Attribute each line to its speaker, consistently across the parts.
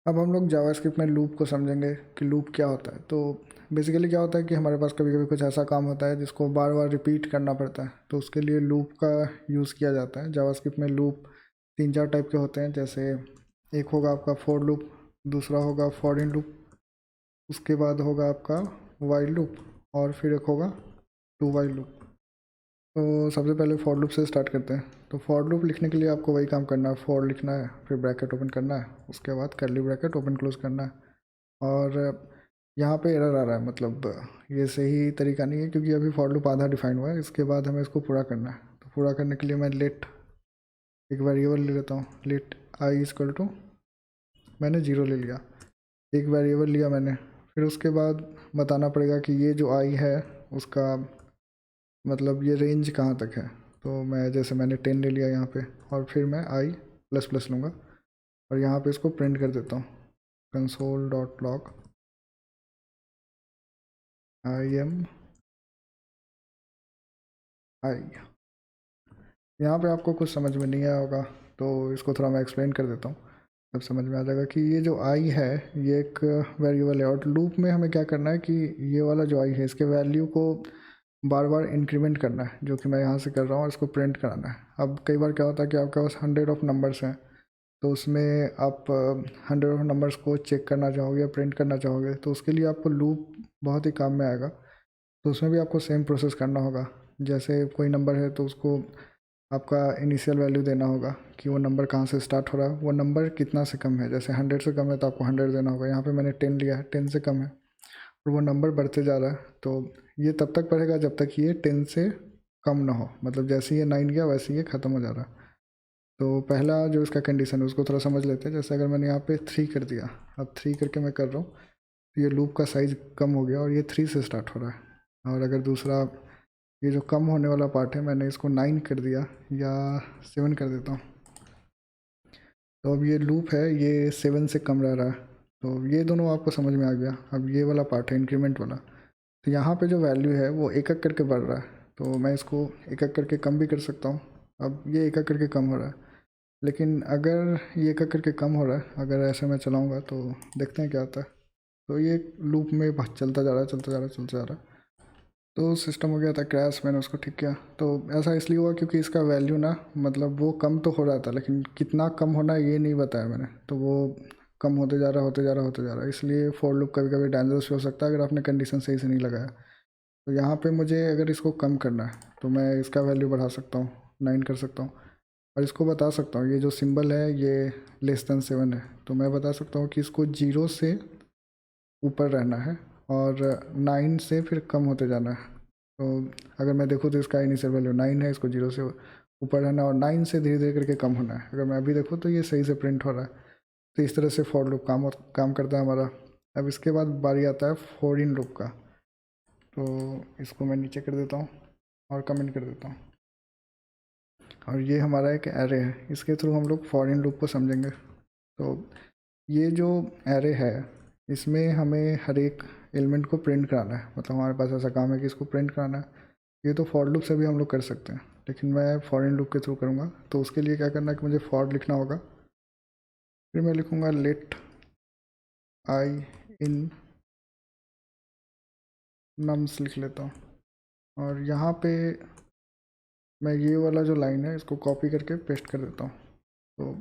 Speaker 1: अब हम लोग जावास्क्रिप्ट में लूप को समझेंगे कि लूप क्या होता है। तो बेसिकली क्या होता है कि हमारे पास कभी कभी कुछ ऐसा काम होता है जिसको बार बार रिपीट करना पड़ता है, तो उसके लिए लूप का यूज़ किया जाता है। जावास्क्रिप्ट में लूप तीन चार टाइप के होते हैं, जैसे एक होगा आपका फॉर लूप, दूसरा होगा फॉर इन लूप, उसके बाद होगा आपका वाइल लूप, और फिर एक होगा टू वाइल लूप। तो सबसे पहले फॉर लूप से स्टार्ट करते हैं। तो फॉर लूप लिखने के लिए आपको वही काम करना है, फॉर लिखना है, फिर ब्रैकेट ओपन करना है, उसके बाद कर्ली ब्रैकेट ओपन क्लोज करना है। और यहाँ पे एरर आ रहा है, मतलब ये सही तरीका नहीं है क्योंकि अभी फॉर लूप आधा डिफाइन हुआ है। इसके बाद हमें इसको पूरा करना है। तो पूरा करने के लिए मैं लेट एक वेरिएबल ले लेता हूँ, लेट आई इक्वल टू, मैंने जीरो ले लिया, एक वेरिएबल लिया मैंने। फिर उसके बाद बताना पड़ेगा कि ये जो आई है उसका मतलब ये रेंज कहाँ तक है। तो मैं जैसे मैंने 10 ले लिया यहाँ पे, और फिर मैं आई प्लस प्लस लूँगा और यहाँ पे इसको प्रिंट कर देता हूँ, console dot log I am I. यहाँ पे आपको कुछ समझ में नहीं आया होगा, तो इसको थोड़ा मैं एक्सप्लेन कर देता हूँ, तब समझ में आ जाएगा कि ये जो आई है ये एक वेरिएबल है, और लूप में हमें क्या करना है कि ये वाला जो आई है इसके वैल्यू को बार बार इंक्रीमेंट करना है, जो कि मैं यहाँ से कर रहा हूँ, इसको प्रिंट कराना है। अब कई बार क्या होता है कि आपके पास 100 ऑफ नंबर्स हैं, तो उसमें आप 100 ऑफ नंबर्स को चेक करना चाहोगे या प्रिंट करना चाहोगे, तो उसके लिए आपको लूप बहुत ही काम में आएगा। तो उसमें भी आपको सेम प्रोसेस करना होगा। जैसे कोई नंबर है तो उसको आपका इनिशियल वैल्यू देना होगा कि वो नंबर कहाँ से स्टार्ट हो रहा है, वो नंबर कितना से कम है। जैसे 100 से कम है तो आपको 100 देना होगा। यहाँ पे मैंने 10 लिया है, 10 से कम है, और वो नंबर बढ़ते जा रहा है, तो ये तब तक बढ़ेगा जब तक ये 10 से कम ना हो। मतलब जैसे ये 9 गया वैसे ये ख़त्म हो जा रहा है। तो पहला जो इसका कंडीशन है उसको थोड़ा समझ लेते हैं। जैसे अगर मैंने यहाँ पे 3 कर दिया, अब 3 करके मैं कर रहा हूँ, तो ये लूप का साइज़ कम हो गया और ये 3 से स्टार्ट हो रहा है। और अगर दूसरा ये जो कम होने वाला पार्ट है मैंने इसको 9 कर दिया या 7 कर देता हूँ, तो अब ये लूप है ये 7 से कम रह रहा है। तो ये दोनों आपको समझ में आ गया। अब ये वाला पार्ट है इंक्रीमेंट वाला, तो यहाँ पे जो वैल्यू है वो एक एक करके बढ़ रहा है, तो मैं इसको एक एक करके कम भी कर सकता हूँ। अब ये एक एक करके कम हो रहा है, लेकिन अगर ये एक एक करके कम हो रहा है, अगर ऐसे मैं चलाऊँगा तो देखते हैं क्या आता है। तो ये लूप में चलता जा रहा है, चलता जा रहा है, चलता जा रहा है। तो सिस्टम हो गया था क्रैश, मैंने उसको ठीक किया। तो ऐसा इसलिए हुआ क्योंकि इसका वैल्यू ना, मतलब वो कम तो हो रहा था लेकिन कितना कम होना है ये नहीं बताया मैंने, तो वो कम होते जा रहा, होते जा रहा, होते जा रहा। इसलिए फॉर लूप कभी कभी डेंजरस हो सकता है अगर आपने कंडीशन सही से नहीं लगाया। तो यहाँ पे मुझे अगर इसको कम करना है तो मैं इसका वैल्यू बढ़ा सकता हूँ, 9 कर सकता हूँ, और इसको बता सकता हूँ ये जो सिंबल है ये <7 है, तो मैं बता सकता हूँ कि इसको 0 से ऊपर रहना है और 9 से फिर कम होते जाना है। तो अगर मैं देखूँ तो इसका इनिशियल वैल्यू 9 है, इसको 0 से ऊपर रहना है और 9 से धीरे धीरे करके कम होना है। अगर मैं अभी देखूँ तो ये सही से प्रिंट हो रहा है। तो इस तरह से फॉर लूप काम करता है हमारा। अब इसके बाद बारी आता है फॉर इन लूप का। तो इसको मैं नीचे कर देता हूँ और कमेंट कर देता हूँ, और ये हमारा एक एरे है, इसके थ्रू हम लोग फॉर इन लूप को समझेंगे। तो ये जो एरे है इसमें हमें हर एक एलिमेंट को प्रिंट कराना है, मतलब हमारे पास ऐसा काम है कि इसको प्रिंट कराना है। ये तो फॉर लूप से भी हम लोग कर सकते हैं, लेकिन मैं फॉर इन लूप के थ्रू करूँगा। तो उसके लिए क्या करना है कि मुझे फॉर लिखना होगा, फिर मैं लिखूँगा लेट आई इन नम्स लिख लेता हूँ, और यहाँ पे मैं ये वाला जो लाइन है इसको कॉपी करके पेस्ट कर देता हूँ। तो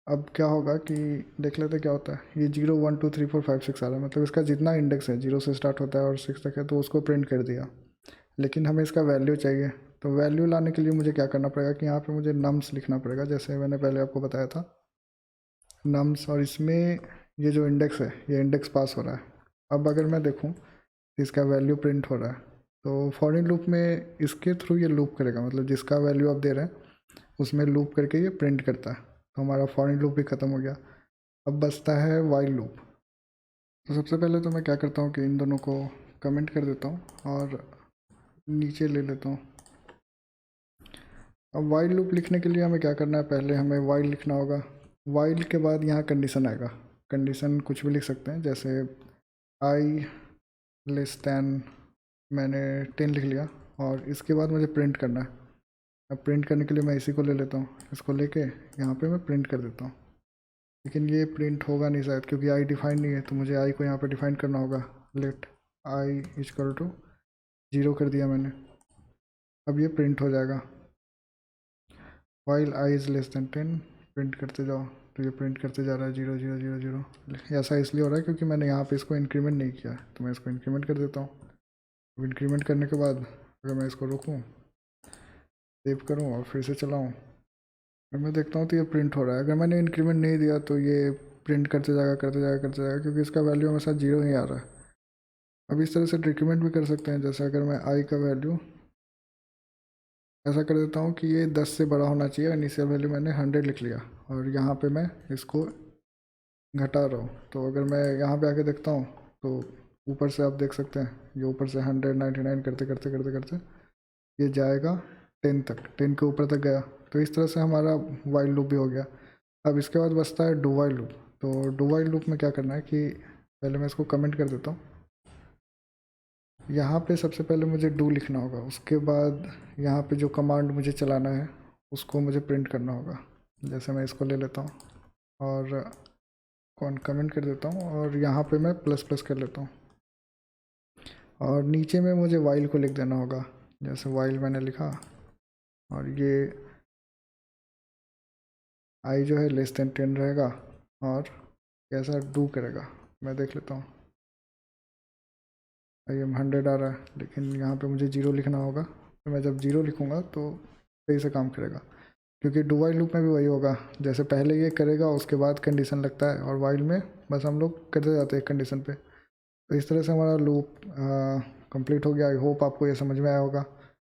Speaker 1: अब क्या होगा कि देख लेते क्या होता है। ये 0 1 2 3 4 5 6 आ रहा है, मतलब इसका जितना इंडेक्स है 0 से स्टार्ट होता है और 6 तक है, तो उसको प्रिंट कर दिया। लेकिन हमें इसका वैल्यू चाहिए, तो वैल्यू लाने के लिए मुझे क्या करना पड़ेगा कि यहाँ पे मुझे नम्स लिखना पड़ेगा, जैसे मैंने पहले आपको बताया था नम्स। और इसमें ये जो इंडेक्स है ये इंडेक्स पास हो रहा है। अब अगर मैं देखूँ तो इसका वैल्यू प्रिंट हो रहा है। तो फॉर इन लूप में इसके थ्रू ये लूप करेगा, मतलब जिसका वैल्यू आप दे रहे हैं उसमें लूप करके ये प्रिंट करता है। तो हमारा फॉर इन लूप भी ख़त्म हो गया। अब बचता है वाइल लूप। तो सबसे पहले तो मैं क्या करता हूँ कि इन दोनों को कमेंट कर देता हूँ और नीचे ले लेता हूँ। अब वाइल लूप लिखने के लिए हमें क्या करना है, पहले हमें वाइल लिखना होगा। वाइल के बाद यहाँ कंडीशन आएगा। कंडीशन कुछ भी लिख सकते हैं, जैसे आई लेस दैन, मैंने 10 लिख लिया, और इसके बाद मुझे प्रिंट करना है। अब प्रिंट करने के लिए मैं इसी को ले लेता हूँ, इसको लेके यहाँ पे मैं प्रिंट कर देता हूँ। लेकिन ये प्रिंट होगा नहीं शायद, क्योंकि आई डिफाइन नहीं है, तो मुझे आई को यहाँ पे डिफाइन करना होगा। लेट आई इक्वल टू 0 कर दिया मैंने, अब ये प्रिंट हो जाएगा। While I is less than 10, print करते जाओ, तो ये प्रिंट करते जा रहा है 0 0 0 0। ऐसा इसलिए हो रहा है क्योंकि मैंने यहाँ पे इसको इंक्रीमेंट नहीं किया, तो मैं इसको इंक्रीमेंट कर देता हूँ। अब इंक्रीमेंट करने के बाद अगर मैं इसको रोकूँ, सेव करूँ और फिर से चलाऊँ, फिर मैं देखता हूँ तो ये प्रिंट हो रहा है। अगर मैंने इंक्रीमेंट नहीं दिया तो ये प्रिंट करते जाएगा करते जाएगा करते जाएगा, क्योंकि इसका वैल्यू हमेशा 0 ही आ रहा है। अब इस तरह से डिक्रीमेंट भी कर सकते हैं, जैसे अगर मैं आई का वैल्यू ऐसा कर देता हूँ कि ये 10 से बड़ा होना चाहिए, इनिशियल वैल्यू मैंने 100 लिख लिया, और यहाँ पे मैं इसको घटा रहा हूँ। तो अगर मैं यहाँ पे आके देखता हूँ तो ऊपर से आप देख सकते हैं, ये ऊपर से 199 करते करते करते करते ये जाएगा 10 तक, 10 के ऊपर तक गया। तो इस तरह से हमारा वाइल लूप भी हो गया। अब इसके बाद बचता है डू वाइल लूप। तो डू वाइल लूप में क्या करना है कि पहले मैं इसको कमेंट कर देता हूँ। यहाँ पे सबसे पहले मुझे डू लिखना होगा, उसके बाद यहाँ पे जो कमांड मुझे चलाना है उसको मुझे प्रिंट करना होगा। जैसे मैं इसको ले लेता हूँ और कौन कमेंट कर देता हूँ, और यहाँ पे मैं प्लस प्लस कर लेता हूँ, और नीचे में मुझे वाइल को लिख देना होगा। जैसे वाइल मैंने लिखा, और ये आई जो है लेस देन 10 रहेगा, और कैसा डू करेगा मैं देख लेता हूँ। आई एम 100 आ रहा है, लेकिन यहाँ पे मुझे 0 लिखना होगा। तो मैं जब 0 लिखूँगा तो सही से काम करेगा, क्योंकि डू वाइल लूप में भी वही होगा, जैसे पहले ये करेगा उसके बाद कंडीशन लगता है, और वाइल में बस हम लोग करते जाते हैं कंडीशन पे। तो इस तरह से हमारा लूप कंप्लीट हो गया। आई होप आपको ये समझ में आया होगा।